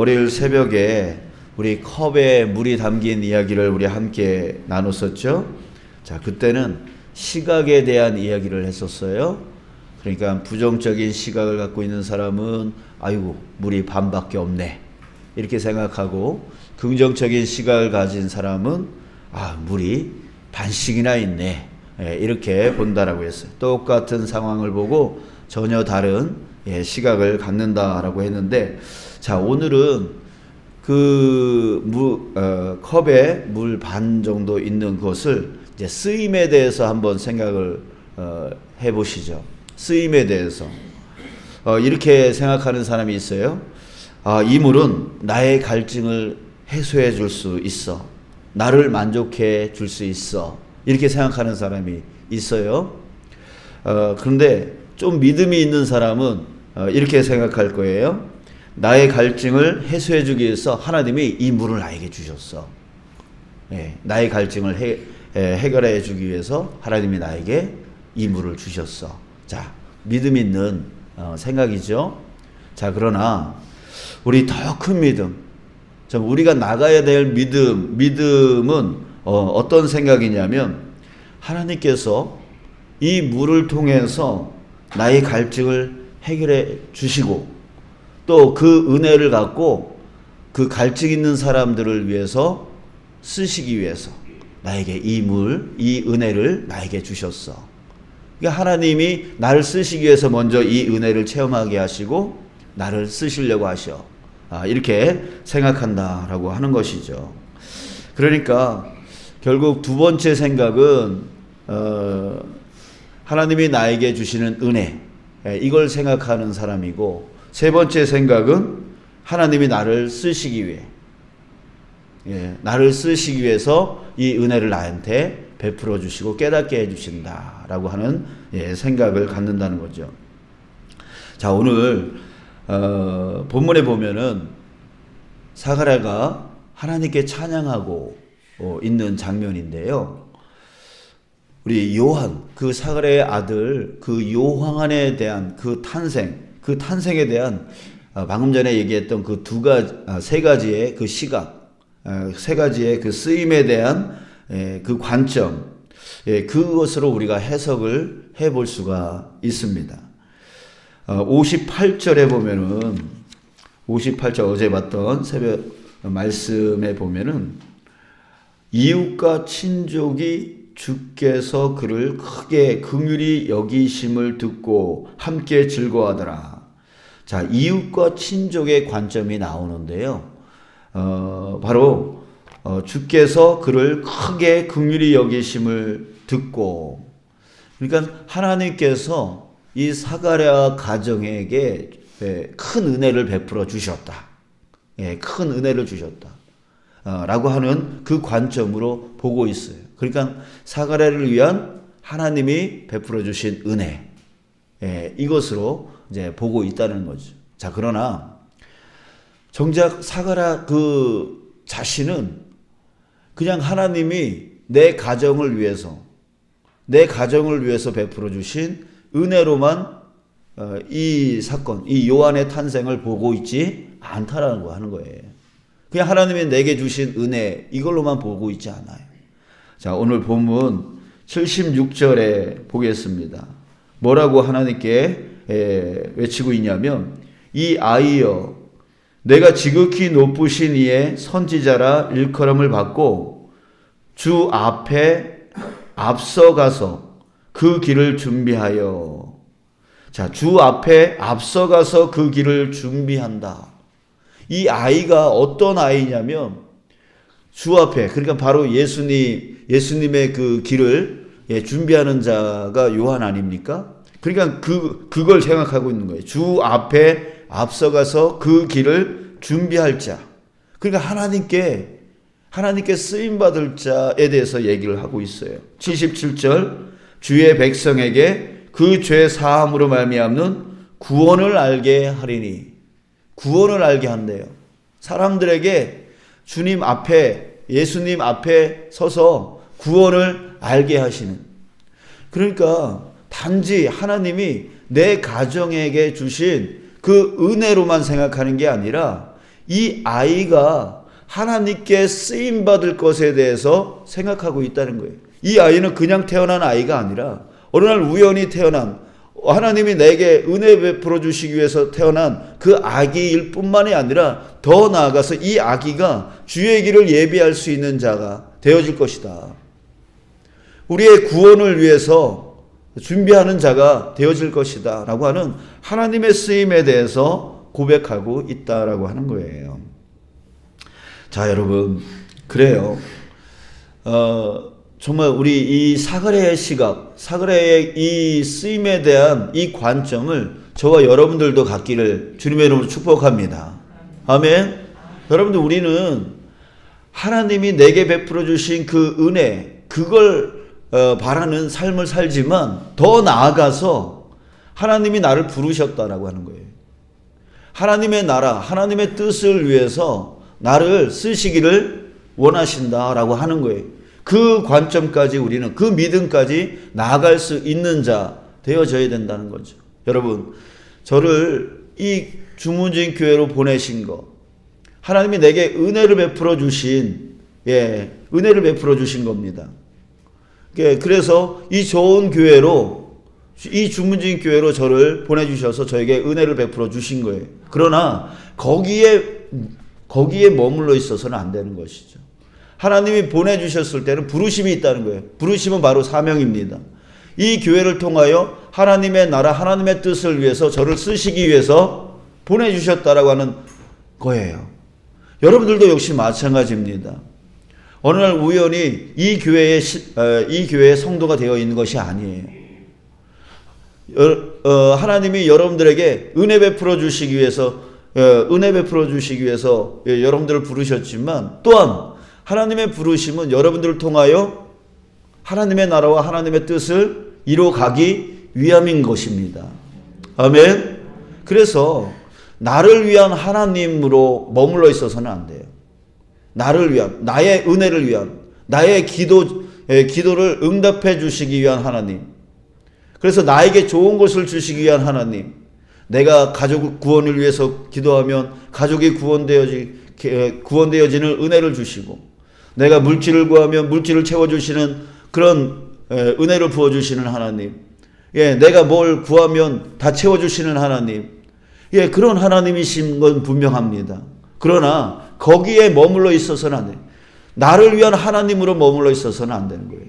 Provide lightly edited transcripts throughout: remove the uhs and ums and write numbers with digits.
월요일 새벽에 우리 컵에 물이 담긴 이야기를 우리 함께 나눴었죠. 자, 그때는 시각에 대한 이야기를 했었어요. 그러니까 부정적인 시각을 갖고 있는 사람은 아이고 물이 반밖에 없네 이렇게 생각하고, 긍정적인 시각을 가진 사람은 물이 반씩이나 있네 이렇게 본다라고 했어요. 똑같은 상황을 보고 전혀 다른 시각을 갖는다라고 했는데, 자, 오늘은 컵에 물 반 정도 있는 것을 이제 쓰임에 대해서 한번 생각을 해보시죠. 쓰임에 대해서 이렇게 생각하는 사람이 있어요. 이 물은 나의 갈증을 해소해 줄 수 있어, 나를 만족해 줄 수 있어, 이렇게 생각하는 사람이 있어요. 그런데 좀 믿음이 있는 사람은 이렇게 생각할 거예요. 나의 갈증을 해소해 주기 위해서 하나님이 이 물을 나에게 주셨어. 나의 갈증을 해결해 주기 위해서 하나님이 나에게 이 물을 주셨어. 자, 믿음 있는 생각이죠. 자, 그러나 우리 더 큰 믿음, 우리가 나가야 될 믿음은 어떤 생각이냐면, 하나님께서 이 물을 통해서 나의 갈증을 해결해 주시고, 또 그 은혜를 갖고 그 갈증 있는 사람들을 위해서 쓰시기 위해서 나에게 이 은혜를 나에게 주셨어. 그러니까 하나님이 나를 쓰시기 위해서 먼저 이 은혜를 체험하게 하시고 나를 쓰시려고 하셔. 이렇게 생각한다라고 하는 것이죠. 그러니까 결국 두 번째 생각은 하나님이 나에게 주시는 은혜, 이걸 생각하는 사람이고, 세 번째 생각은 하나님이 나를 쓰시기 위해, 나를 쓰시기 위해서 이 은혜를 나한테 베풀어 주시고 깨닫게 해 주신다라고 하는 생각을 갖는다는 거죠. 자, 오늘 본문에 보면은 사가랴가 하나님께 찬양하고 있는 장면인데요. 우리 요한, 그 사가랴의 아들 그 요한에 대한 그 탄생에 대한 방금 전에 얘기했던 그 세 가지의 그 시각, 세 가지의 그 쓰임에 대한 그 관점, 그것으로 우리가 해석을 해볼 수가 있습니다. 58절에 보면은, 58절 어제 봤던 새벽 말씀에 보면은, 이웃과 친족이 주께서 그를 크게 긍휼히 여기심을 듣고 함께 즐거워하더라. 자, 이웃과 친족의 관점이 나오는데요. 바로 주께서 그를 크게 긍휼히 여기심을 듣고, 그러니까 하나님께서 이 사가랴 가정에게 큰 은혜를 베풀어 주셨다. 큰 은혜를 주셨다. 라고 하는 그 관점으로 보고 있어요. 그러니까 사가랴를 위한 하나님이 베풀어 주신 은혜, 이것으로 이제 보고 있다는 거죠. 자, 그러나 정작 사가랴 그 자신은 그냥 하나님이 내 가정을 위해서 베풀어 주신 은혜로만 이 사건, 이 요한의 탄생을 보고 있지 않다라는 거 하는 거예요. 그냥 하나님이 내게 주신 은혜, 이걸로만 보고 있지 않아요. 자, 오늘 본문 76절에 보겠습니다. 뭐라고 하나님께 외치고 있냐면, 이 아이여, 내가 지극히 높으신 이의 선지자라 일컬음을 받고 주 앞에 앞서가서 그 길을 준비하여. 자, 주 앞에 앞서가서 그 길을 준비한다. 이 아이가 어떤 아이냐면, 주 앞에, 그러니까 바로 예수님의 그 길을 준비하는 자가 요한 아닙니까? 그러니까 그걸 생각하고 있는 거예요. 주 앞에 앞서가서 그 길을 준비할 자. 그러니까 하나님께 쓰임받을 자에 대해서 얘기를 하고 있어요. 77절, 주의 백성에게 그 죄 사함으로 말미암는 구원을 알게 하리니. 구원을 알게 한대요. 사람들에게 예수님 앞에 서서 구원을 알게 하시는. 그러니까 단지 하나님이 내 가정에게 주신 그 은혜로만 생각하는 게 아니라 이 아이가 하나님께 쓰임받을 것에 대해서 생각하고 있다는 거예요. 이 아이는 그냥 태어난 아이가 아니라 어느 날 우연히 태어난, 하나님이 내게 은혜 베풀어 주시기 위해서 태어난 그 아기일 뿐만이 아니라 더 나아가서 이 아기가 주의 길을 예비할 수 있는 자가 되어질 것이다. 우리의 구원을 위해서 준비하는 자가 되어질 것이다 라고 하는 하나님의 쓰임에 대해서 고백하고 있다라고 하는 거예요. 자, 여러분, 그래요. 정말 우리 이 사그라의 시각, 사그라의 이 쓰임에 대한 이 관점을 저와 여러분들도 갖기를 주님의 이름으로 축복합니다. 아멘. 여러분들, 우리는 하나님이 내게 베풀어 주신 그 은혜, 그걸 바라는 삶을 살지만 더 나아가서 하나님이 나를 부르셨다라고 하는 거예요. 하나님의 나라, 하나님의 뜻을 위해서 나를 쓰시기를 원하신다라고 하는 거예요. 그 관점까지 우리는, 그 믿음까지 나아갈 수 있는 자 되어져야 된다는 거죠. 여러분, 저를 이 주문진 교회로 보내신 거, 하나님이 내게 은혜를 베풀어 주신, 은혜를 베풀어 주신 겁니다. 그래서 이 좋은 교회로, 이 주문진 교회로 저를 보내주셔서 저에게 은혜를 베풀어 주신 거예요. 그러나 거기에 머물러 있어서는 안 되는 것이죠. 하나님이 보내주셨을 때는 부르심이 있다는 거예요. 부르심은 바로 사명입니다. 이 교회를 통하여 하나님의 나라, 하나님의 뜻을 위해서 저를 쓰시기 위해서 보내주셨다라고 하는 거예요. 여러분들도 역시 마찬가지입니다. 어느 날 우연히 이 교회의 성도가 되어 있는 것이 아니에요. 하나님이 여러분들에게 은혜 베풀어 주시기 위해서 여러분들을 부르셨지만, 또한 하나님의 부르심은 여러분들을 통하여 하나님의 나라와 하나님의 뜻을 이루어가기 위함인 것입니다. 아멘. 그래서 나를 위한 하나님으로 머물러 있어서는 안 돼요. 나를 위한, 나의 은혜를 위한, 나의 기도를 응답해 주시기 위한 하나님. 그래서 나에게 좋은 것을 주시기 위한 하나님. 내가 가족 구원을 위해서 기도하면 가족이 구원되어지는 은혜를 주시고, 내가 물질을 구하면 물질을 채워주시는 그런 은혜를 부어주시는 하나님. 내가 뭘 구하면 다 채워주시는 하나님. 그런 하나님이신 건 분명합니다. 그러나 거기에 머물러 있어서는 안 돼요. 나를 위한 하나님으로 머물러 있어서는 안 되는 거예요.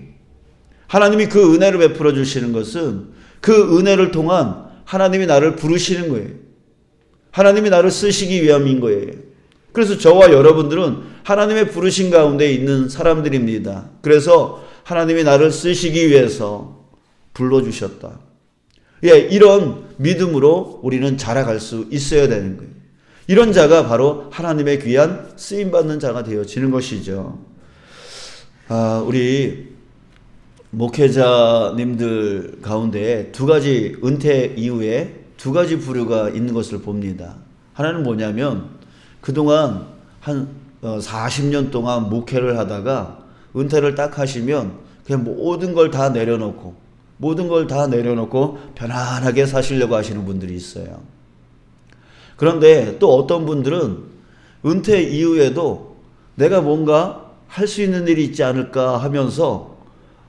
하나님이 그 은혜를 베풀어 주시는 것은 그 은혜를 통한 하나님이 나를 부르시는 거예요. 하나님이 나를 쓰시기 위함인 거예요. 그래서 저와 여러분들은 하나님의 부르신 가운데 있는 사람들입니다. 그래서 하나님이 나를 쓰시기 위해서 불러주셨다. 이런 믿음으로 우리는 자라갈 수 있어야 되는 거예요. 이런 자가 바로 하나님의 귀한 쓰임받는 자가 되어지는 것이죠. 우리 목회자님들 가운데 두 가지, 은퇴 이후에 두 가지 부류가 있는 것을 봅니다. 하나는 뭐냐면, 그동안 한 40년 동안 목회를 하다가 은퇴를 딱 하시면 그냥 모든 걸 다 내려놓고 편안하게 사시려고 하시는 분들이 있어요. 그런데 또 어떤 분들은 은퇴 이후에도 내가 뭔가 할 수 있는 일이 있지 않을까 하면서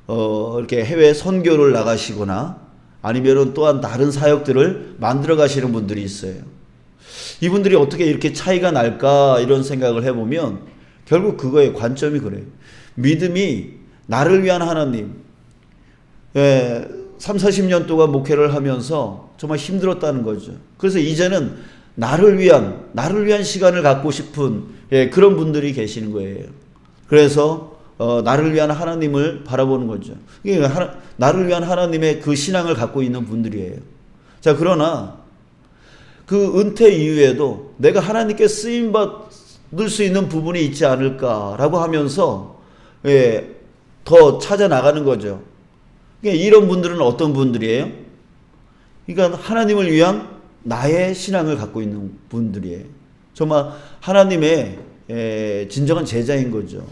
이렇게 해외 선교를 나가시거나 아니면은 또한 다른 사역들을 만들어 가시는 분들이 있어요. 이분들이 어떻게 이렇게 차이가 날까 이런 생각을 해보면 결국 그거의 관점이 그래요. 믿음이 나를 위한 하나님, 30-40년 동안 목회를 하면서 정말 힘들었다는 거죠. 그래서 이제는 나를 위한 시간을 갖고 싶은 그런 분들이 계시는 거예요. 그래서 나를 위한 하나님을 바라보는 거죠. 나를 위한 하나님의 그 신앙을 갖고 있는 분들이에요. 자, 그러나 그 은퇴 이후에도 내가 하나님께 쓰임받을 수 있는 부분이 있지 않을까라고 하면서 더 찾아 나가는 거죠. 이런 분들은 어떤 분들이에요? 그러니까 하나님을 위한 나의 신앙을 갖고 있는 분들이에요. 정말 하나님의 진정한 제자인 거죠.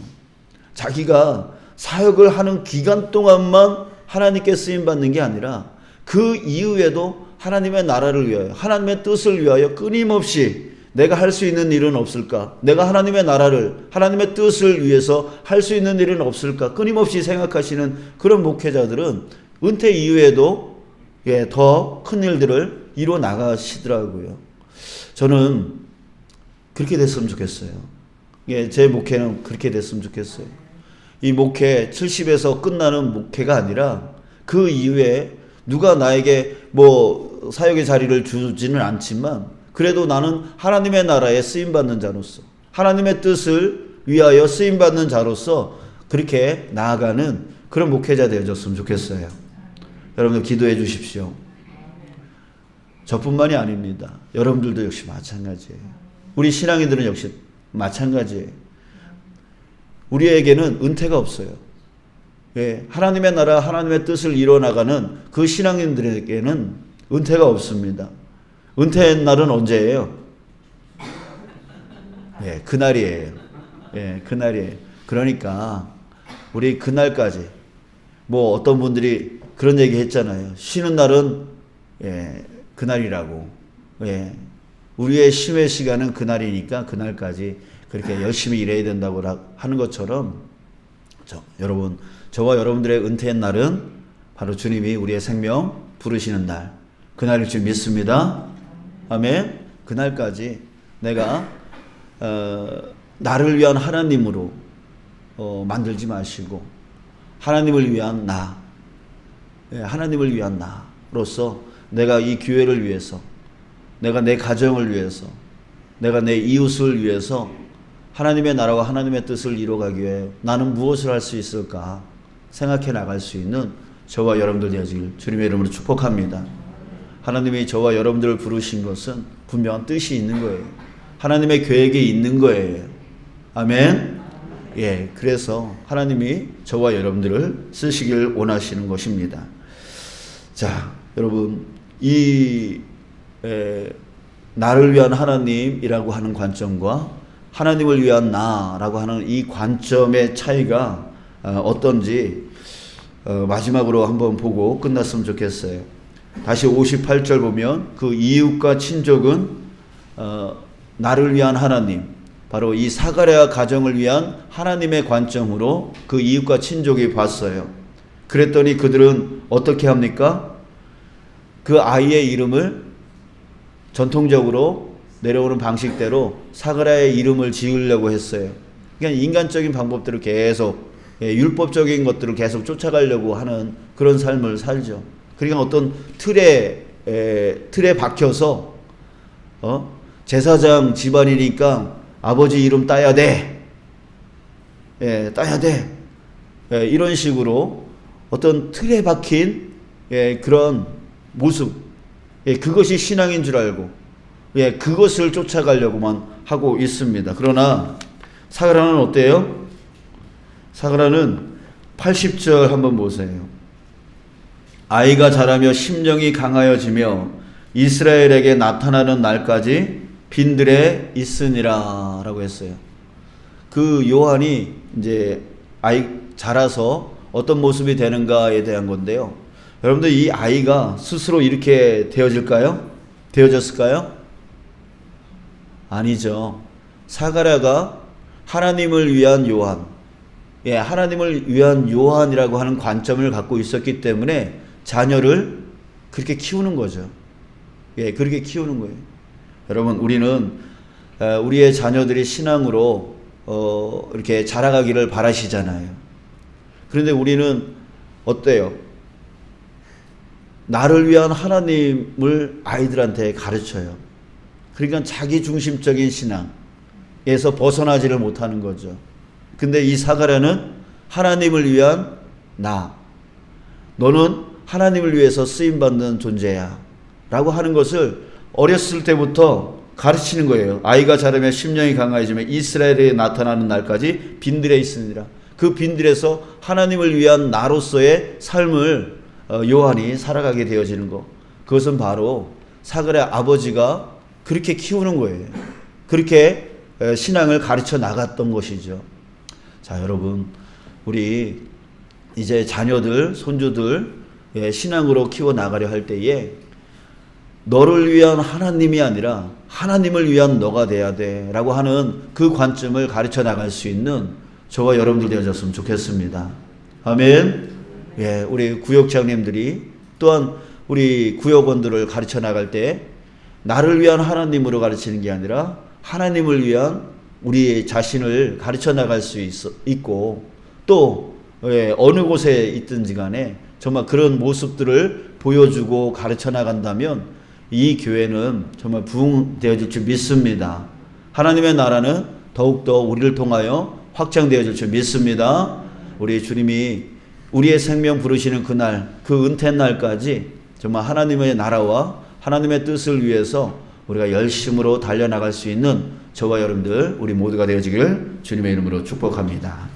자기가 사역을 하는 기간 동안만 하나님께 쓰임받는 게 아니라 그 이후에도 하나님의 나라를 위하여, 하나님의 뜻을 위하여 끊임없이 내가 할 수 있는 일은 없을까? 내가 하나님의 나라를, 하나님의 뜻을 위해서 할 수 있는 일은 없을까? 끊임없이 생각하시는 그런 목회자들은 은퇴 이후에도 더 큰 일들을 이루어 나가시더라고요. 저는 그렇게 됐으면 좋겠어요. 제 목회는 그렇게 됐으면 좋겠어요. 이 목회 70에서 끝나는 목회가 아니라 그 이후에 누가 나에게 뭐 사역의 자리를 주지는 않지만 그래도 나는 하나님의 나라에 쓰임받는 자로서 하나님의 뜻을 위하여 쓰임받는 자로서 그렇게 나아가는 그런 목회자 되어졌으면 좋겠어요. 여러분들 기도해 주십시오. 저뿐만이 아닙니다. 여러분들도 역시 마찬가지예요. 우리 신앙인들은 역시 마찬가지예요. 우리에게는 은퇴가 없어요. 하나님의 나라, 하나님의 뜻을 이뤄나가는 그 신앙인들에게는 은퇴가 없습니다. 은퇴의 날은 언제예요? 그날이에요. 그날이에요. 그러니까 우리 그날까지 뭐 어떤 분들이 그런 얘기 했잖아요. 쉬는 날은 그날이라고. 우리의 쉼의 시간은 그날이니까 그날까지 그렇게 열심히 일해야 된다고 하는 것처럼 여러분, 저와 여러분들의 은퇴의 날은 바로 주님이 우리의 생명 부르시는 날, 그날일 줄 믿습니다. 아멘. 그날까지 내가 나를 위한 하나님으로 만들지 마시고 하나님을 위한 나, 하나님을 위한 나로서 내가 이 교회를 위해서, 내가 내 가정을 위해서, 내가 내 이웃을 위해서 하나님의 나라와 하나님의 뜻을 이루어가기 위해 나는 무엇을 할 수 있을까 생각해 나갈 수 있는 저와 여러분들 되어지길 주님의 이름으로 축복합니다. 하나님이 저와 여러분들을 부르신 것은 분명한 뜻이 있는 거예요. 하나님의 계획이 있는 거예요. 아멘. 그래서 하나님이 저와 여러분들을 쓰시길 원하시는 것입니다. 자, 여러분, 나를 위한 하나님이라고 하는 관점과 하나님을 위한 나라고 하는 이 관점의 차이가 어떤지 마지막으로 한번 보고 끝났으면 좋겠어요. 다시 58절 보면 그 이웃과 친족은 나를 위한 하나님, 바로 이 사가랴 가정을 위한 하나님의 관점으로 그 이웃과 친족이 봤어요. 그랬더니 그들은 어떻게 합니까? 그 아이의 이름을 전통적으로 내려오는 방식대로 사가랴의 이름을 지으려고 했어요. 그냥 인간적인 방법들을 계속 율법적인 것들을 계속 쫓아가려고 하는 그런 삶을 살죠. 그러니까 어떤 틀에 박혀서 제사장 집안이니까 아버지 이름 따야 돼. 따야 돼. 이런 식으로 어떤 틀에 박힌 그런 모습, 그것이 신앙인 줄 알고 그것을 쫓아가려고만 하고 있습니다. 그러나 사가랴는 어때요? 사가랴는 80절 한번 보세요. 아이가 자라며 심령이 강하여지며 이스라엘에게 나타나는 날까지 빈들에 있으니라 라고 했어요. 그 요한이 이제 아이 자라서 어떤 모습이 되는가에 대한 건데요. 여러분들 이 아이가 스스로 이렇게 되어질까요? 되어졌을까요? 아니죠. 사가랴가 하나님을 위한 요한, 하나님을 위한 요한이라고 하는 관점을 갖고 있었기 때문에 자녀를 그렇게 키우는 거죠. 그렇게 키우는 거예요. 여러분, 우리는 우리의 자녀들이 신앙으로 이렇게 자라가기를 바라시잖아요. 그런데 우리는 어때요? 나를 위한 하나님을 아이들한테 가르쳐요. 그러니까 자기 중심적인 신앙에서 벗어나지를 못하는 거죠. 근데 이 사가랴는 하나님을 위한 나, 너는 하나님을 위해서 쓰임받는 존재야 라고 하는 것을 어렸을 때부터 가르치는 거예요. 아이가 자라며 심령이 강하여지며 이스라엘에 나타나는 날까지 빈들에 있으니라. 그 빈들에서 하나님을 위한 나로서의 삶을 요한이 살아가게 되어지는 것, 그것은 바로 사가랴 아버지가 그렇게 키우는 거예요. 그렇게 신앙을 가르쳐 나갔던 것이죠. 자, 여러분, 우리 이제 자녀들, 손주들 신앙으로 키워 나가려 할 때에 너를 위한 하나님이 아니라 하나님을 위한 너가 돼야 돼 라고 하는 그 관점을 가르쳐 나갈 수 있는 저와 여러분들 되어졌으면 좋겠습니다. 아멘. 예, 우리 구역장님들이 또한 우리 구역원들을 가르쳐 나갈 때 나를 위한 하나님으로 가르치는 게 아니라 하나님을 위한 우리 자신을 가르쳐 나갈 수 있고 또 어느 곳에 있든지 간에 정말 그런 모습들을 보여주고 가르쳐 나간다면 이 교회는 정말 부흥되어질 줄 믿습니다. 하나님의 나라는 더욱더 우리를 통하여 확장되어질 줄 믿습니다. 우리 주님이 우리의 생명 부르시는 그날, 그 은퇴 날까지 정말 하나님의 나라와 하나님의 뜻을 위해서 우리가 열심으로 달려나갈 수 있는 저와 여러분들 우리 모두가 되어지길 주님의 이름으로 축복합니다.